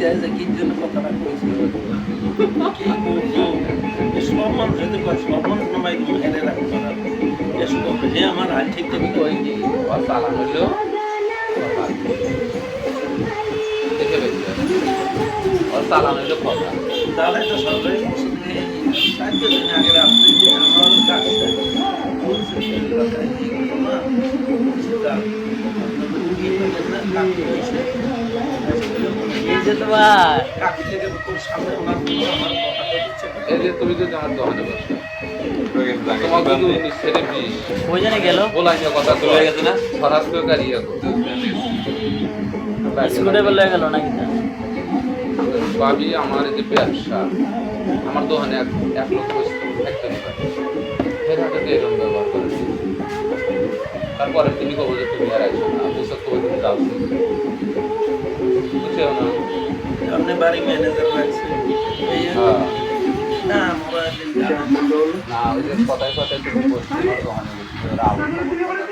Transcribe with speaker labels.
Speaker 1: দেয় যে কি জন্য কথাটা কইছিল কি বলবো সব মানুষ যদি সব মানুষ নামাই হেরে রাখতে পারে এসব যে আমার হাল ঠিক
Speaker 2: আমি কই কি ওর চালান হইলো দেখে বেশি ওর চালান হইলো কথা
Speaker 1: তাহলে তো সরকারি সাহায্য দিন আগে আপনি যে আমার কাজটা বলছে
Speaker 3: এই যে তোমার
Speaker 1: কাকি থেকে সামনে ওনার আমার কথাটা দিচ্ছে
Speaker 2: এই যে তুমি যদি আমার দোকানে বসো তোমার কিন্তু 19 থেকে 20
Speaker 3: ওই জন্য গেল
Speaker 2: বলাই না কথা তো হয়ে গেছে না হঠাৎ করে গাড়ি
Speaker 3: স্কুলে বলে গেল নাকি
Speaker 2: ভাবি আমার এই যে ব্যবসা আমার দোকানে 1 লক্ষ একটা ফের হাতে এরকম ব্যবহার করে তারপরে তুমি কবো যে তুমি আর আইছো না বুঝছো তো তুমি যাও বুঝছো না
Speaker 1: আপনি বাড়ি ম্যানেজার রাখছেন না
Speaker 2: না ওই যে কথায় কথায় তুমি বসছো আমার দোকানে বসছো